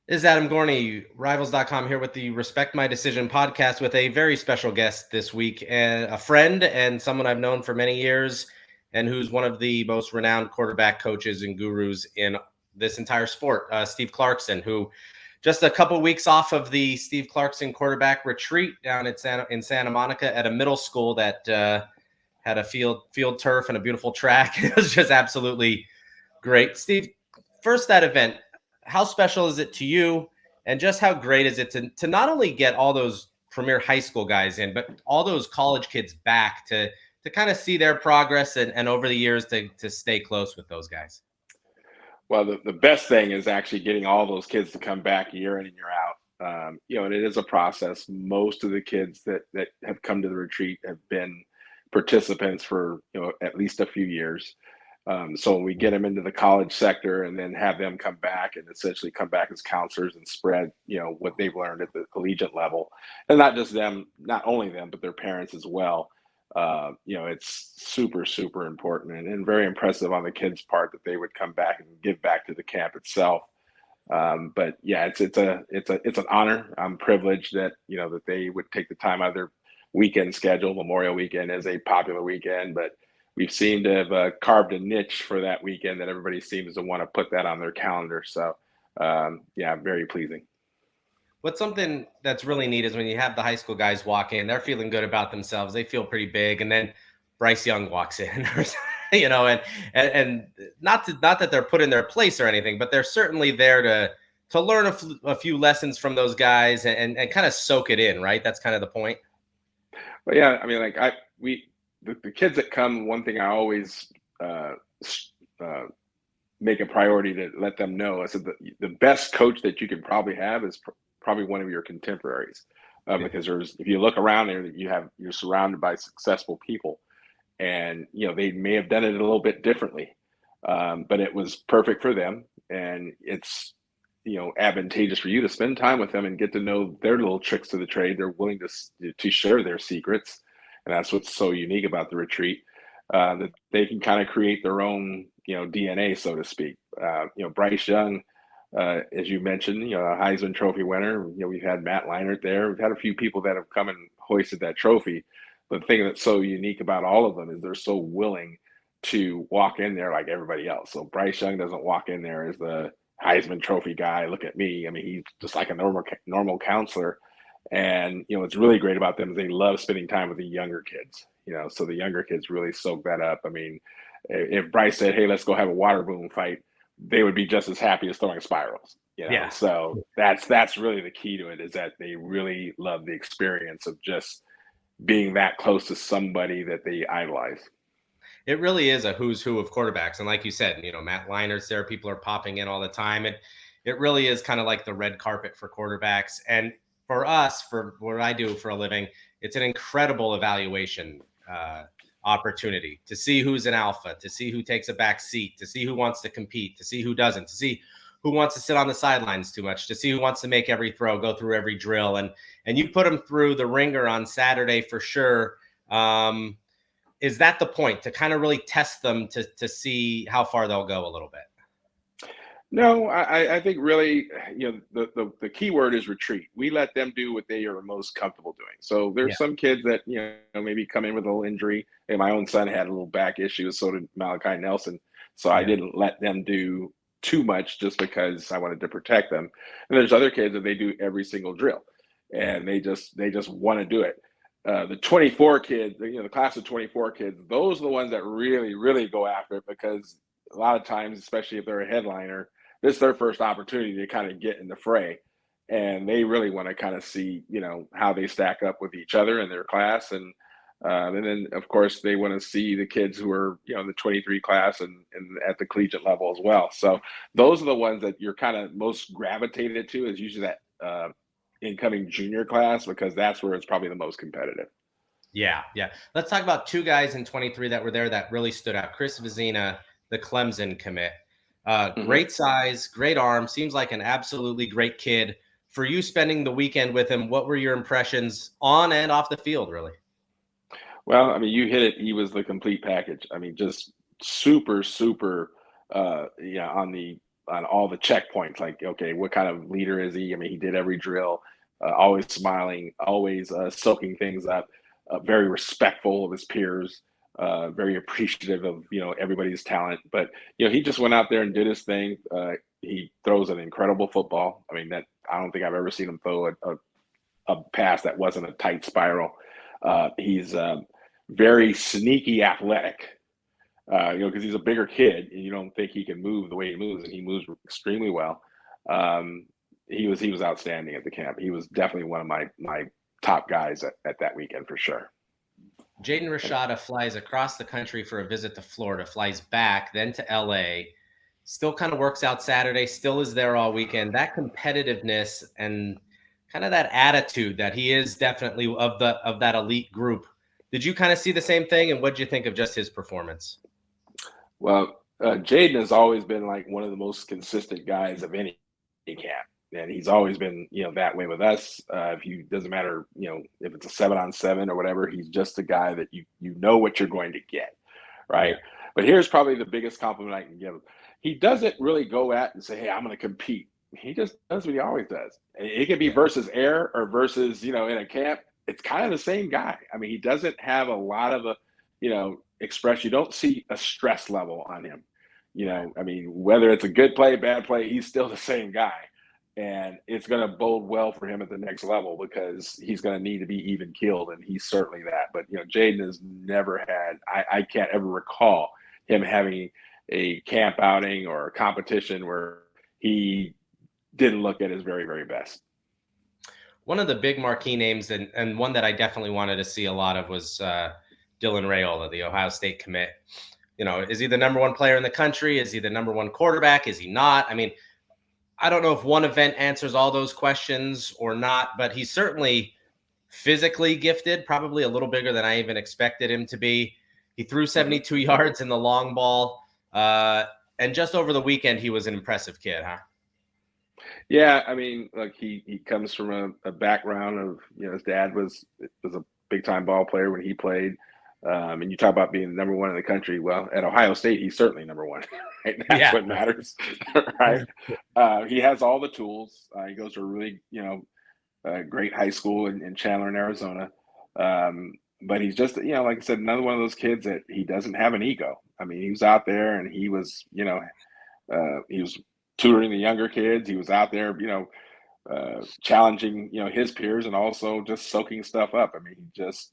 This is Adam Gorney, Rivals.com, here with the Respect My Decision podcast with a very special guest this week, and a friend and someone I've known for many years, and who's one of the most renowned quarterback coaches and gurus in this entire sport, Steve Clarkson, who just a couple weeks off of the Steve Clarkson quarterback retreat down in Santa Monica at a middle school that had a field turf and a beautiful track. It was just absolutely great. Steve, first, that event, how special is it to you? And just how great is it to not only get all those premier high school guys in, but all those college kids back to kind of see their progress and over the years to stay close with those guys? Well, the best thing is actually getting all those kids to come back year in and year out. And it is a process. Most of the kids that have come to the retreat have been participants for at least a few years. So when we get them into the college sector and then have them come back and essentially come back as counselors and spread what they've learned at the collegiate level, and not just them, not only them, but their parents as well. It's super, super important and very impressive on the kids' part that they would come back and give back to the camp itself. But yeah, it's an honor. I'm privileged that that they would take the time out of their weekend schedule. Memorial Weekend is a popular weekend, but we've seemed to have carved a niche for that weekend that everybody seems to want to put that on their calendar. So yeah, very pleasing. What's something that's really neat is when you have the high school guys walk in, they're feeling good about themselves. They feel pretty big. And then Bryce Young walks in, and not that they're put in their place or anything, but they're certainly there to learn a few lessons from those guys and kind of soak it in, right? That's kind of the point. But yeah, I mean, like the kids that come, one thing I always make a priority to let them know. I said the best coach that you could probably have is probably one of your contemporaries, because if you look around there, you're surrounded by successful people, and they may have done it a little bit differently, but it was perfect for them, and it's advantageous for you to spend time with them and get to know their little tricks of the trade. They're willing to share their secrets, and that's what's so unique about the retreat. That they can kind of create their own DNA, so to speak. Bryce Young, as you mentioned, a Heisman Trophy winner. We've had Matt Leinart there. We've had a few people that have come and hoisted that trophy. But the thing that's so unique about all of them is they're so willing to walk in there like everybody else. So Bryce Young doesn't walk in there as the Heisman Trophy guy. Look at me. I mean, he's just like a normal counselor. And what's really great about them is they love spending time with the younger kids. So the younger kids really soak that up. I mean, if Bryce said, "Hey, let's go have a water balloon fight," they would be just as happy as throwing spirals. Yeah. So that's really the key to it, is that they really love the experience of just being that close to somebody that they idolize. It really is a who's who of quarterbacks. And like you said, Matt Leinert's there. People are popping in all the time. It really is kind of like the red carpet for quarterbacks. And for us, for what I do for a living, it's an incredible evaluation opportunity to see who's an alpha, to see who takes a back seat, to see who wants to compete, to see who doesn't, to see who wants to sit on the sidelines too much, to see who wants to make every throw, go through every drill. And you put them through the ringer on Saturday for sure. Is that the point, to kind of really test them to see how far they'll go a little bit? No, I think really, the key word is retreat. We let them do what they are most comfortable doing. So there's some kids that, maybe come in with a little injury. And my own son had a little back issue, so did Malachi Nelson. So I didn't let them do too much just because I wanted to protect them. And there's other kids that they do every single drill, and they just want to do it. The 24 kids, the class of 24 kids, those are the ones that really, really go after it, because a lot of times, especially if they're a headliner, this is their first opportunity to kind of get in the fray, and they really want to kind of see, how they stack up with each other in their class. And then of course they want to see the kids who are, the 23 class and at the collegiate level as well. So those are the ones that you're kind of most gravitated to, is usually that incoming junior class, because that's where it's probably the most competitive. Yeah. Let's talk about two guys in 23 that were there that really stood out. Chris Vizina, the Clemson commit. Great size, great arm, seems like an absolutely great kid. For you spending the weekend with him, what were your impressions on and off the field, really? Well, I mean, you hit it. He was the complete package. I mean, just super, super, on the on all the checkpoints. Like, okay, what kind of leader is he? I mean, he did every drill, always smiling, always soaking things up, very respectful of his peers, very appreciative of everybody's talent. But he just went out there and did his thing. He throws an incredible football. I mean, that I don't think I've ever seen him throw a pass that wasn't a tight spiral. He's very sneaky athletic. Because he's a bigger kid, and you don't think he can move the way he moves, and he moves extremely well. He was outstanding at the camp. He was definitely one of my top guys at that weekend for sure. Jaden Rashada flies across the country for a visit to Florida, flies back, then to LA, still kind of works out Saturday, still is there all weekend. That competitiveness and kind of that attitude that he is definitely of that elite group. Did you kind of see the same thing, and what did you think of just his performance? Well, Jaden has always been like one of the most consistent guys of any camp, and he's always been that way with us. Doesn't matter if it's a 7-on-7 or whatever, he's just a guy that you know what you're going to get, right? Yeah. But here's probably the biggest compliment I can give him. He doesn't really go at and say, "Hey, I'm going to compete." He just does what he always does. It could be versus air or versus in a camp. It's kind of the same guy. I mean, he doesn't have a lot of express. You don't see a stress level on him. I mean, whether it's a good play, bad play, he's still the same guy. And it's going to bode well for him at the next level because he's going to need to be even keeled, and he's certainly that. But, Jaden has never had – I can't ever recall him having a camp outing or a competition where he didn't look at his very, very best. One of the big marquee names and one that I definitely wanted to see a lot of was Dillon Rayola, the Ohio State commit. Is he the number one player in the country? Is he the number one quarterback? Is he not? I mean, I don't know if one event answers all those questions or not, but he's certainly physically gifted, probably a little bigger than I even expected him to be. He threw 72 yards in the long ball. And just over the weekend, he was an impressive kid, huh? Yeah, I mean, like he comes from a background of, his dad was a big-time ball player when he played. And you talk about being number one in the country. Well, at Ohio State, he's certainly number one. Right? That's what matters, right? He has all the tools. He goes to a really, great high school in Chandler, in Arizona. But he's just, like I said, another one of those kids that he doesn't have an ego. I mean, he was out there and he was, he was tutoring the younger kids. He was out there, challenging, his peers and also just soaking stuff up. I mean, he just,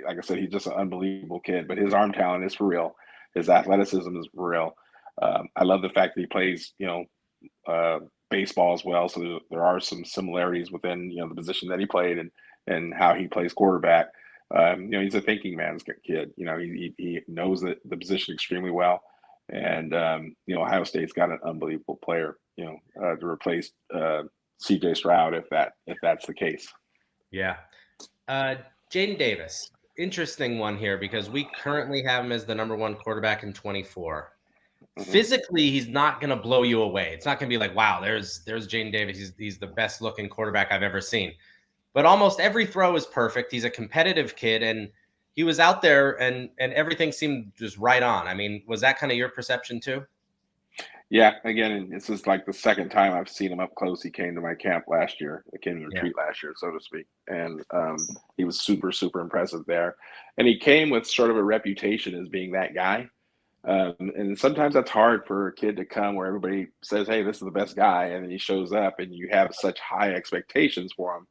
like I said, he's just an unbelievable kid, but his arm talent is for real. His athleticism is for real. I love the fact that he plays, baseball as well. So there are some similarities within, the position that he played and how he plays quarterback. He's a thinking man's kid. He knows the position extremely well. And, Ohio State's got an unbelievable player, to replace CJ Stroud if that's the case. Yeah. Jaden Davis, interesting one here because we currently have him as the number one quarterback in 24. Mm-hmm. Physically, he's not going to blow you away. It's not going to be like, wow, there's Jaden Davis. He's the best looking quarterback I've ever seen. But almost every throw is perfect. He's a competitive kid, and he was out there, and everything seemed just right on. I mean, was that kind of your perception too? Yeah, again, this is like the second time I've seen him up close. He came to my camp last year. He came to retreat last year, so to speak. And he was super, super impressive there. And he came with sort of a reputation as being that guy. And sometimes that's hard for a kid to come where everybody says, hey, this is the best guy. And then he shows up and you have such high expectations for him.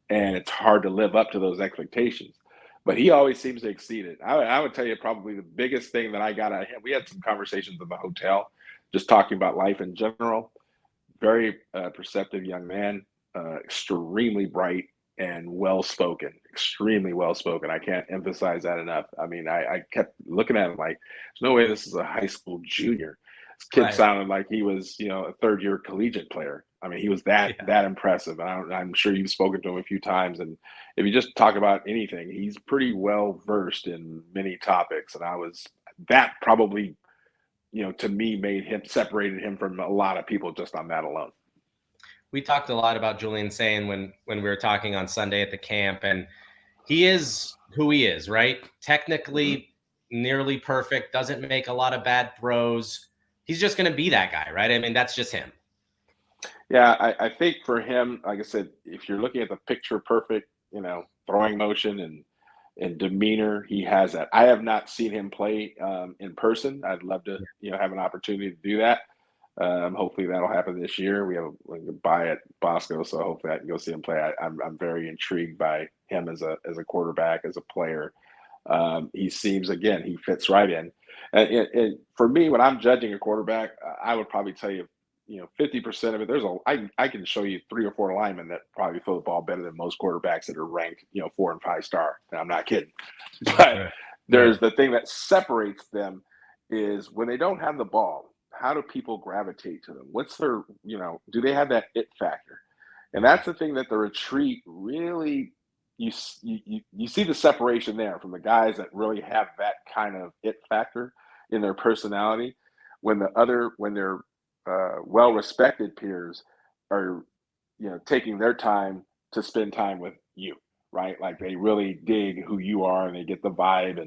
And it's hard to live up to those expectations. But he always seems to exceed it. I would tell you probably the biggest thing that I got out of him, we had some conversations in the hotel, just talking about life in general. Very perceptive young man, extremely bright and well-spoken, extremely well-spoken. I can't emphasize that enough. I mean, I kept looking at him like, there's no way this is a high school junior. This kid sounded like he was, a third-year collegiate player. I mean, he was that impressive. I'm sure you've spoken to him a few times. And if you just talk about anything, he's pretty well-versed in many topics. And that probably – to me, separated him from a lot of people just on that alone. We talked a lot about Julian saying when we were talking on Sunday at the camp, and he is who he is, right? Technically, nearly perfect, doesn't make a lot of bad throws. he's just going to be that guy, right? I mean, that's just him. Yeah, I think for him, like I said, if you're looking at the picture perfect, throwing motion and demeanor, he has that. I have not seen him play in person. I'd love to, have an opportunity to do that. Hopefully that'll happen this year. We have a bye at Bosco, so hopefully I can go see him play. I'm very intrigued by him as a quarterback, as a player. He seems, again, he fits right in. And for me, when I'm judging a quarterback, I would probably tell you, 50% of it. I can show you 3 or 4 linemen that probably throw the ball better than most quarterbacks that are ranked, 4 and 5 star. And I'm not kidding. But there's the thing that separates them is when they don't have the ball, how do people gravitate to them? What's their, do they have that it factor? And that's the thing that the retreat really, you see the separation there from the guys that really have that kind of it factor in their personality, when their well-respected peers are, taking their time to spend time with you, right? Like they really dig who you are and they get the vibe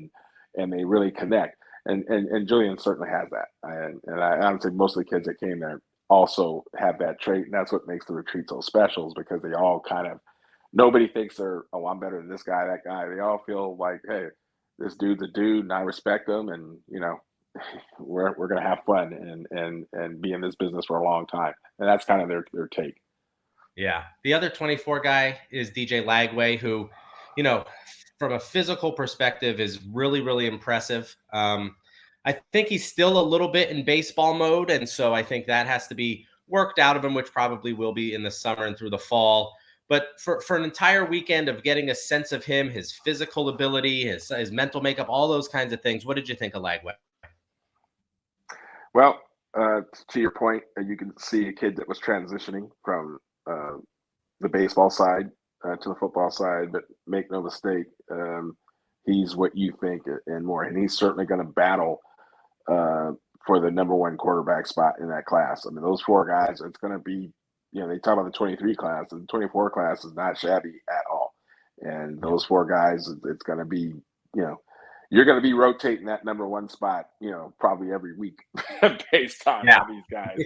and they really connect. And Julian certainly has that. And I would say most of the kids that came there also have that trait. And that's what makes the retreat so special, is because they all kind of, nobody thinks they're, oh, I'm better than this guy, that guy. They all feel like, hey, this dude's a dude and I respect him. And, we're going to have fun and be in this business for a long time. And that's kind of their take. Yeah. The other 24 guy is DJ Lagway, who, from a physical perspective is really, really impressive. I think he's still a little bit in baseball mode. And so I think that has to be worked out of him, which probably will be in the summer and through the fall. But for an entire weekend of getting a sense of him, his physical ability, his mental makeup, all those kinds of things, what did you think of Lagway? Well, to your point, you can see a kid that was transitioning from the baseball side to the football side, but make no mistake, he's what you think and more. And he's certainly going to battle for the number 1 quarterback spot in that class. I mean, those 4 guys, it's going to be, they talk about the 23 class, and the 24 class is not shabby at all. And those 4 guys, it's going to be, you're going to be rotating that number 1 spot, probably every week based on how these guys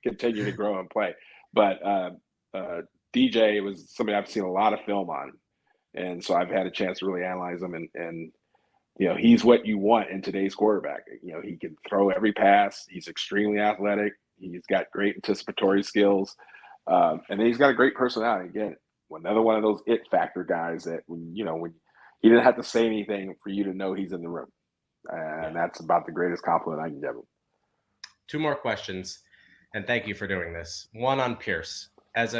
continue to grow and play. But DJ was somebody I've seen a lot of film on. And so I've had a chance to really analyze him. And he's what you want in today's quarterback. He can throw every pass. He's extremely athletic. He's got great anticipatory skills. And then he's got a great personality. Again, another one of those it factor guys that, when he didn't have to say anything for you to know he's in the room. And that's about the greatest compliment I can give him. 2 more questions. And thank you for doing this. One on Pierce. As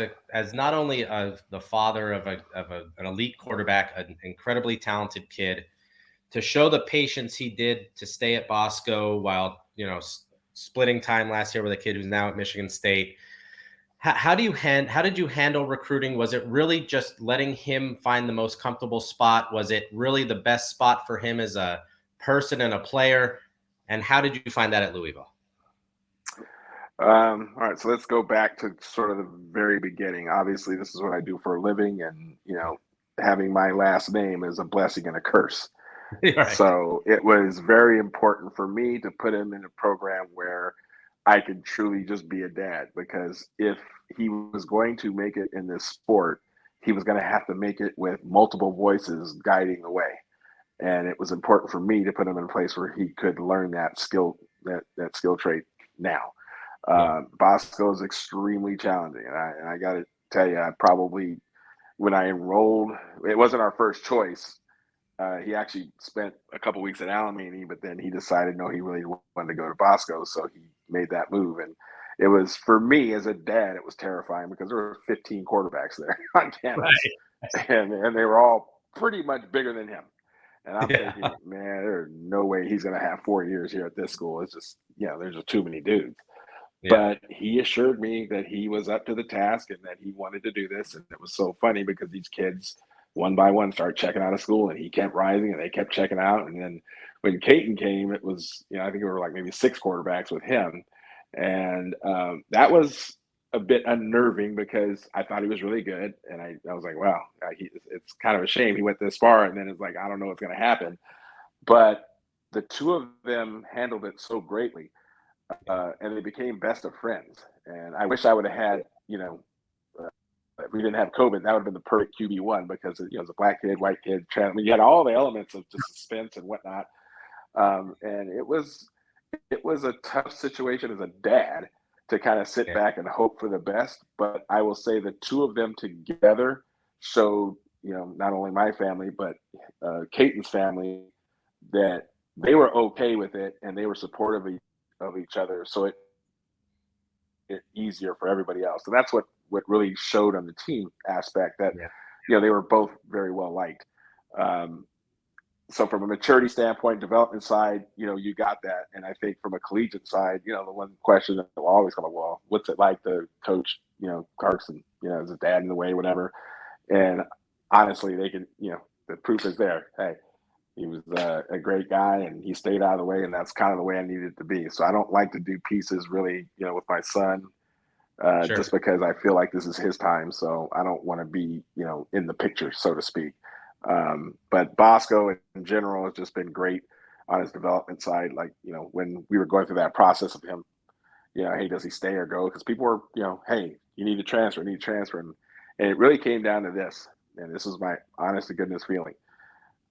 not only the father of an elite quarterback, an incredibly talented kid, to show the patience he did to stay at Bosco while, splitting time last year with a kid who's now at Michigan State. How did you handle recruiting? Was it really just letting him find the most comfortable spot? Was it really the best spot for him as a person and a player? And how did you find that at Louisville? All right, so let's go back to sort of the very beginning. Obviously, this is what I do for a living, and having my last name is a blessing and a curse. Right. So it was very important for me to put him in a program where I could truly just be a dad, because if he was going to make it in this sport, he was going to have to make it with multiple voices guiding the way. And it was important for me to put him in a place where he could learn that skill, that skill trait now. Bosco is extremely challenging. And I got to tell you, I probably, when I enrolled, it wasn't our first choice. He actually spent a couple weeks at Alamany, but then he decided, no, he really wanted to go to Bosco. So he made that move. And it was, for me as a dad, it was terrifying because there were 15 quarterbacks there on campus. Right. And they were all pretty much bigger than him. And I'm thinking, man, there's no way he's going to have 4 years here at this school. It's just, there's just too many dudes. Yeah. But he assured me that he was up to the task and that he wanted to do this. And it was so funny because these kids, one by one, started checking out of school, and he kept rising and they kept checking out. And then when Caton came, it was, I think there were like maybe 6 quarterbacks with him. And that was a bit unnerving because I thought he was really good. And I was like, wow, it's kind of a shame he went this far. And then it's like, I don't know what's going to happen. But the 2 of them handled it so greatly. and they became best of friends. And I wish I would have had, if we didn't have COVID, that would have been the perfect QB1 because it's a black kid, white kid, trans. I mean, you had all the elements of just suspense and whatnot. And it was a tough situation as a dad to kind of sit back and hope for the best. But I will say the two of them together showed, not only my family, but Caton's family, that they were okay with it and they were supportive of each other. So it easier for everybody else. So that's what really showed on the team aspect that, they were both very well liked. So from a maturity standpoint, development side, you got that. And I think from a collegiate side, the one question that will always come up, well, what's it like to coach, Clarkson, as a dad in the way, whatever. And honestly, they can, the proof is there. Hey, he was a great guy and he stayed out of the way. And that's kind of the way I needed it to be. So I don't like to do pieces really, with my son, just because I feel like this is his time. So I don't want to be, in the picture, so to speak. But Bosco in general has just been great on his development side. Like, when we were going through that process of him, hey, does he stay or go? Because people were, hey, you need to transfer, And it really came down to this, and this is my honest to goodness feeling.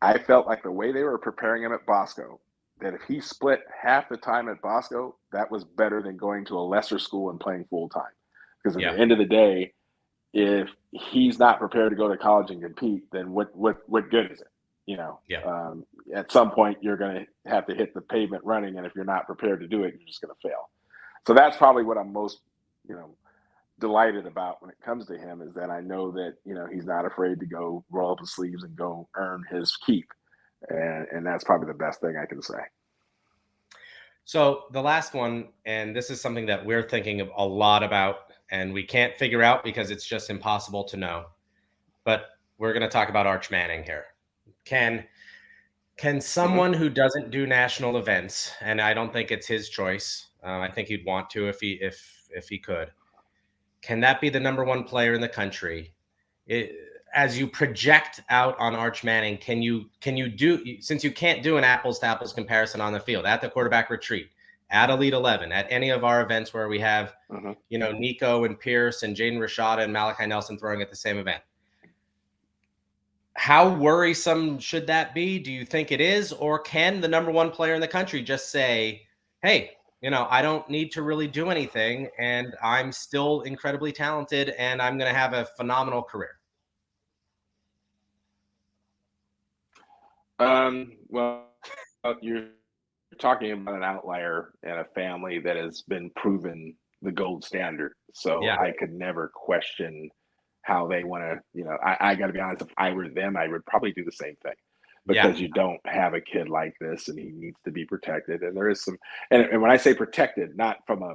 I felt like the way they were preparing him at Bosco, that if he split half the time at Bosco, that was better than going to a lesser school and playing full time. Because at the end of the day, if he's not prepared to go to college and compete, then what good is it? At some point you're going to have to hit the pavement running, and if you're not prepared to do it, you're just going to fail. So that's probably what I'm most, delighted about when it comes to him, is that I know that, he's not afraid to go roll up his sleeves and go earn his keep. And that's probably the best thing I can say. So the last one, and this is something that we're thinking a lot about, and we can't figure out because it's just impossible to know. But we're going to talk about Arch Manning here. Can someone who doesn't do national events, and I don't think it's his choice, I think he'd want to if he could, can that be the number one player in the country? As you project out on Arch Manning, can you do, since you can't do an apples to apples comparison on the field, at the quarterback retreat, at Elite 11, at any of our events where we have, Nico and Pierce and Jaden Rashada and Malachi Nelson throwing at the same event, how worrisome should that be? Do you think it is? Or can the number one player in the country just say, hey, I don't need to really do anything, and I'm still incredibly talented, and I'm going to have a phenomenal career? Well, you're talking about an outlier and a family that has been proven the gold standard. So I could never question how they want to, I got to be honest, if I were them, I would probably do the same thing, because you don't have a kid like this and he needs to be protected. And there is some, and when I say protected, not from a,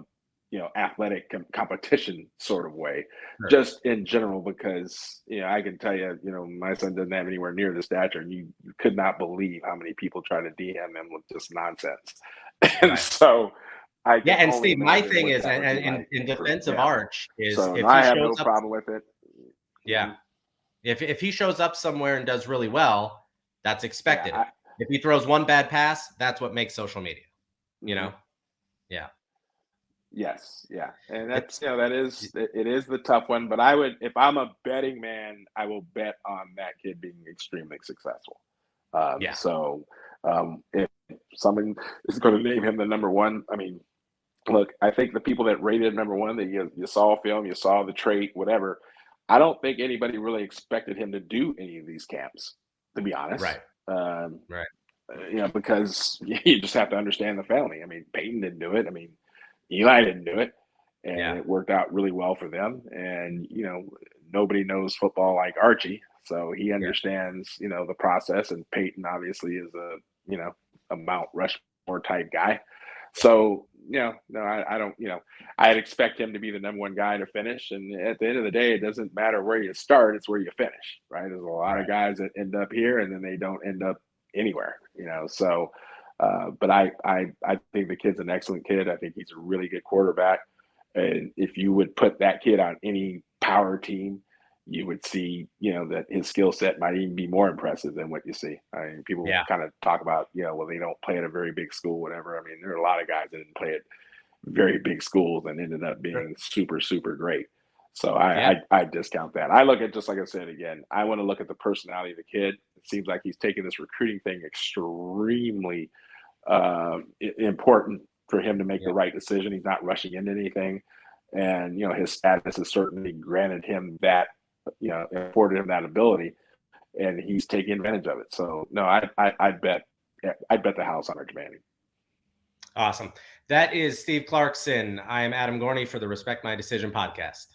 athletic competition sort of way, just in general, because, I can tell you, my son doesn't have anywhere near the stature, and you could not believe how many people try to DM him with just nonsense. And so and Steve, my thing is, and in defense of Arch, is so if I he have shows no problem with it. If he shows up somewhere and does really well, that's expected. If he throws one bad pass, that's what makes social media, Yes. Yeah. And that's, it is the tough one, but I would, if I'm a betting man, I will bet on that kid being extremely successful. So if someone is going to name him the number one, I mean, look, I think the people that rated number one, that you saw film, you saw the trait, whatever, I don't think anybody really expected him to do any of these camps, to be honest. Because you just have to understand the family. I mean, Peyton didn't do it. I mean, Eli didn't do it, and it worked out really well for them. And, nobody knows football like Archie, so he understands, the process. And Peyton obviously is a Mount Rushmore type guy. So, no, I don't, I'd expect him to be the number one guy to finish. And at the end of the day, it doesn't matter where you start, it's where you finish, right? There's a lot of guys that end up here and then they don't end up anywhere, so but I think the kid's an excellent kid. I think he's a really good quarterback. And if you would put that kid on any power team, you would see, that his skill set might even be more impressive than what you see. I mean, people kind of talk about, well, they don't play at a very big school, whatever. I mean, there are a lot of guys that didn't play at, very big schools and ended up being super, super great. So Yeah. I discount that. I look at, just like I said again, I want to look at the personality of the kid. It seems like he's taking this recruiting thing extremely important for him to make the right decision. He's not rushing into anything. And, his status has certainly granted him that, afforded him that ability, and he's taking advantage of it. So no, I'd bet the house on Arch Manning. Awesome. That is Steve Clarkson. I am Adam Gorney for the Respect My Decision podcast.